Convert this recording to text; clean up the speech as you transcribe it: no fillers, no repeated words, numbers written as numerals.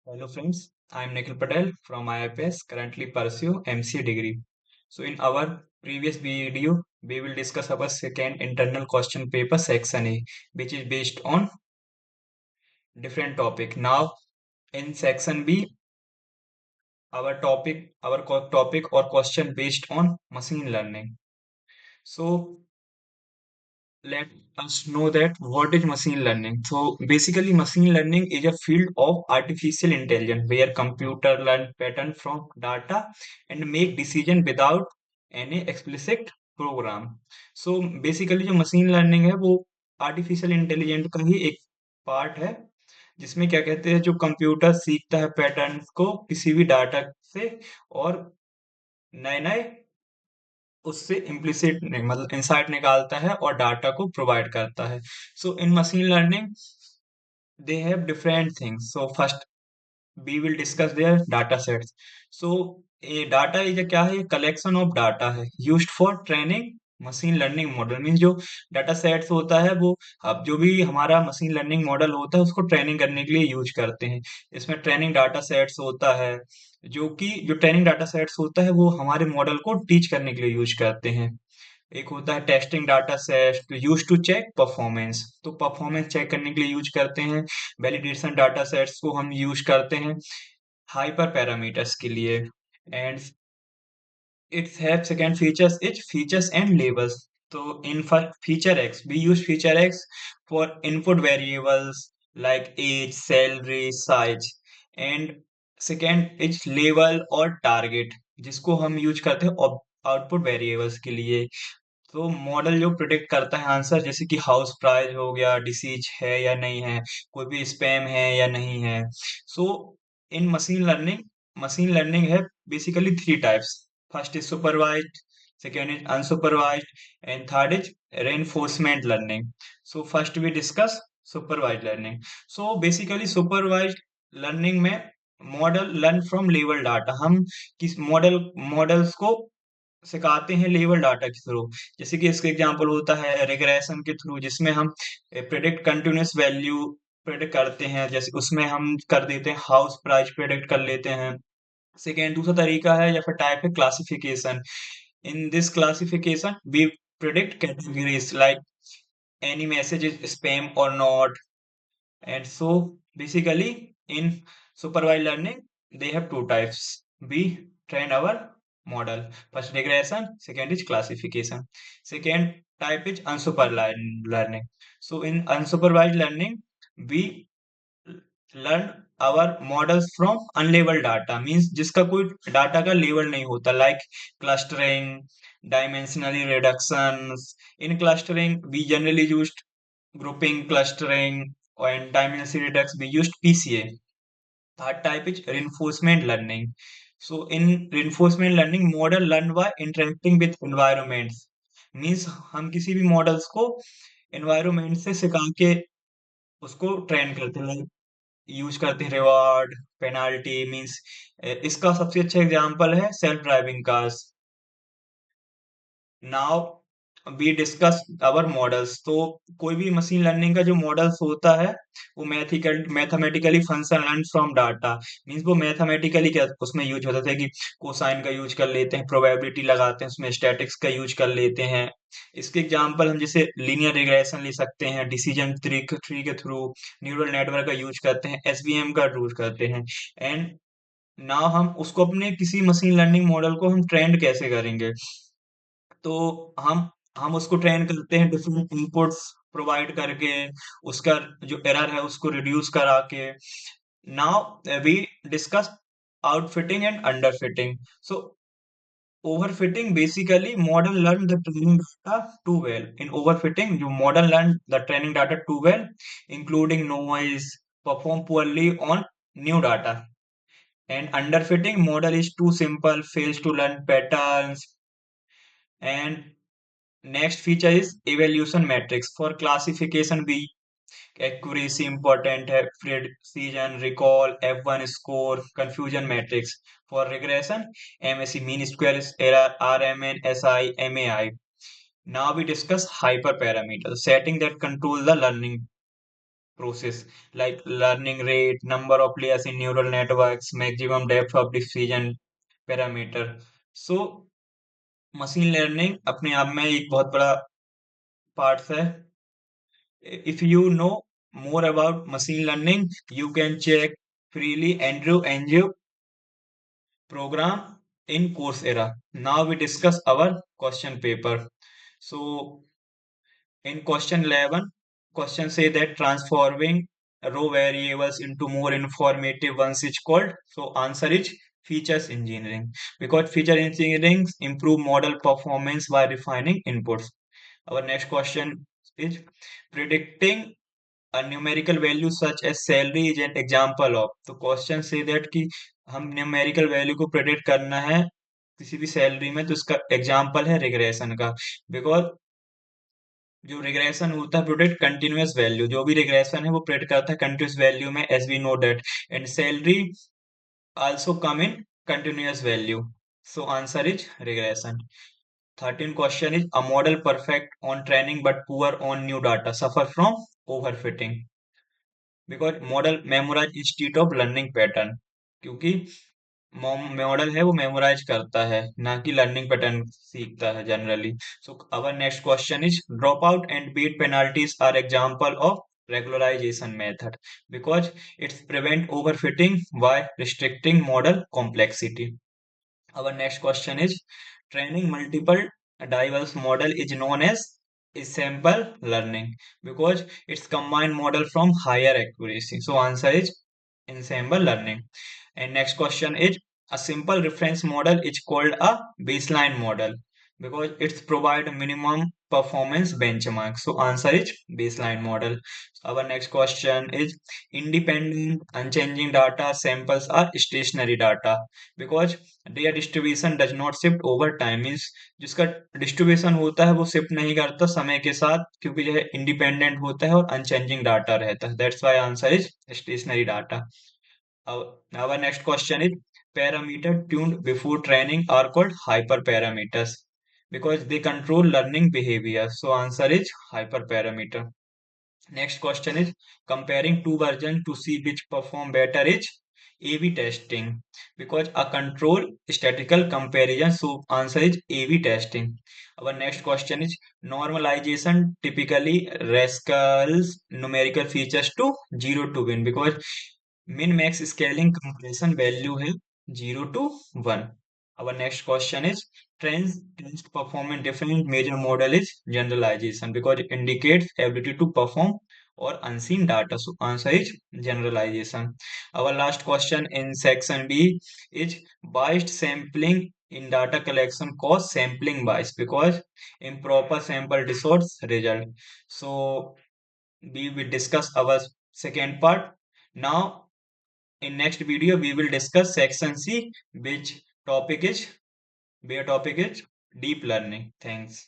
Hello friends, I am Nikhil Patel from IIPS, currently pursue MCA degree. So in our previous video, we will discuss our second internal question paper section A, which is based on different topic. Now in section B, topic or question based on machine learning. So let us know that what is machine learning. So basically machine learning is a field of artificial intelligence where computer learn pattern from data and make decision without any explicit program. So basically जो machine learning है वो artificial intelligence का ही एक part है जिसमें क्या कहते हैं जो कंप्यूटर सीखता है पैटर्न को किसी भी डाटा से और नए नए उससे इम्प्लिसिट मतलब इंसाइट निकालता है और डाटा को प्रोवाइड करता है so in machine learning they have different things so first we will discuss their data sets. So a data is a क्या है कलेक्शन ऑफ डाटा है used for training machine learning model mean जो data sets होता है वो अब जो भी हमारा मशीन लर्निंग मॉडल होता है उसको ट्रेनिंग करने के लिए यूज करते हैं इसमें ट्रेनिंग डाटा सेट्स होता है जो ट्रेनिंग डाटा सेट्स होता है वो हमारे मॉडल को टीच करने के लिए यूज करते हैं एक होता है testing data set use to check performance तो परफॉर्मेंस चेक करने के लिए यूज करते हैं वैलिडेशन डाटा सेट्स को हम यूज करते हैं हाइपर पैरामीटर्स के लिए and its have second features is features and labels so in feature x we use feature x for input variables like age salary size and second is label और target जिसको हम use करते हैं output variables के लिए तो model जो predict करता है आंसर जैसे कि हाउस प्राइस हो गया डिसीज है या नहीं है कोई भी स्पैम है या नहीं है सो इन मशीन लर्निंग है basically three types first is supervised second is unsupervised and third is reinforcement learning so first we discuss supervised learning so basically supervised learning में मॉडल लर्न फ्रॉम लेवल data हम किस models को सिखाते हैं level data के through जैसे कि इसका एग्जांपल होता है रिग्रेशन के थ्रू जिसमें हम प्रेडिक्ट कंटिन्यूअस वैल्यू प्रेडिक्ट करते हैं जैसे उसमें हम कर देते हैं हाउस प्राइस प्रेडिक्ट कर लेते हैं सेकेंड दूसरा तरीका है या फिर टाइप है classification in this classification we predict categories like any message is spam or not and so basically in supervised learning they have two types we train our model first regression second is classification second type is unsupervised learning so in unsupervised learning we learn our models from unlabeled data means जिसका कोई data का label नहीं होता like clustering dimensionally reductions in clustering we generally used grouping clustering and dimensionally reduction we used PCA third type is reinforcement learning so in reinforcement learning model learn by interacting with environments means हम किसी भी models को environment से सिखा के उसको train करते हैं यूज करते हैं रिवॉर्ड पेनाल्टी मींस इसका सबसे अच्छा एग्जांपल है self driving cars now we discuss our models तो कोई भी मशीन लर्निंग का जो मॉडल्स होता है वो mathematically function learn from data means वो मैथमेटिकली क्या उसमें यूज होता है कि कोसाइन का यूज कर लेते हैं प्रोबेबिलिटी लगाते हैं उसमें स्टैटिक्स का यूज कर लेते हैं इसके एग्जांपल हम जैसे लीनियर रिग्रेशन ले सकते हैं डिसीजन ट्री के थ्रू न्यूरल नेटवर्क का यूज करते हैं एसवीएम का यूज करते हैं एंड नाउ हम उसको अपने किसी मशीन लर्निंग मॉडल को हम ट्रेंड कैसे करेंगे तो हम उसको ट्रेन करते हैं डिफरेंट इनपुट्स प्रोवाइड करके उसका जो एरर है उसको रिड्यूस करा के now we discuss overfitting and underfitting so overfitting basically model learn the training data too well in overfitting you model learn the training data too well including noise perform poorly on new data and underfitting model is too simple fails to learn patterns and next feature is evaluation matrix. For classification, we accuracy important है, precision, recall, F1 score, confusion matrix. For regression, MSE mean square error, RMN, SI, MAI. Now we discuss hyperparameters, setting that control the learning. process like learning rate, number of layers in neural networks, maximum depth of decision parameter. So machine learning अपने आप में एक बहुत बड़ा part है. If you know more about machine learning, you can check freely Andrew Ng program in Coursera. Now we discuss our question paper. So in question 11, question say that transforming raw variables into more informative ones is called. So answer is features engineering, because feature engineering improve model performance by refining inputs. Our next question is predicting a numerical value such as salary is an example of. तो question say that कि हम numerical value को predict करना है किसी भी salary में, तो इसका एग्जांपल है रिग्रेशन का. बिकॉज जो रिग्रेशन होता है प्रोडक्ट कंटिन्यूअस वैल्यू, जो भी रिग्रेशन है वो प्रेडिक्ट करता है कंटिन्यूअस वैल्यू में, as we know that. And salary also come in continuous value. So answer is regression. 13 question is a model perfect on training but poor on new data suffer from overfitting. Because model memorize institute of learning pattern, क्योंकि model है वो memorise करता है ना कि learning pattern सीखता है generally. So our next question is drop out and weight penalties are example of regularization method because it's prevent overfitting by restricting model complexity. Our next question is training multiple diverse model is known as ensemble learning because it's combined model from higher accuracy. So answer is ensemble learning. And next question is a simple reference model is called a baseline model because it's provide minimum performance benchmark. So answer is baseline model. Our next question is independent unchanging data samples are stationary data because their distribution does not shift over time. Means जिसका distribution होता है वो shift नहीं करता समय के साथ, क्योंकि जो है इंडिपेंडेंट होता है और अनचेंजिंग डाटा रहता है. That's why answer is stationary data. Our next question is parameter tuned before training are called hyperparameters because they control learning behavior. So answer is hyperparameter. Next question is comparing two versions to see which perform better is A/B testing because a control statistical comparison. So answer is A/B testing. Our next question is normalization typically rescales numerical features to 0 to 1 because min max scaling compression value है 0 to 1. Our next question is trends tends to perform in different major model is generalization because it indicates ability to perform or unseen data. So answer is generalization. Our last question in section B is biased sampling in data collection cause sampling bias because improper sample distorts result. So we will discuss our second part. Now in next video we will discuss section C, which topic is where topic is deep learning. Thanks.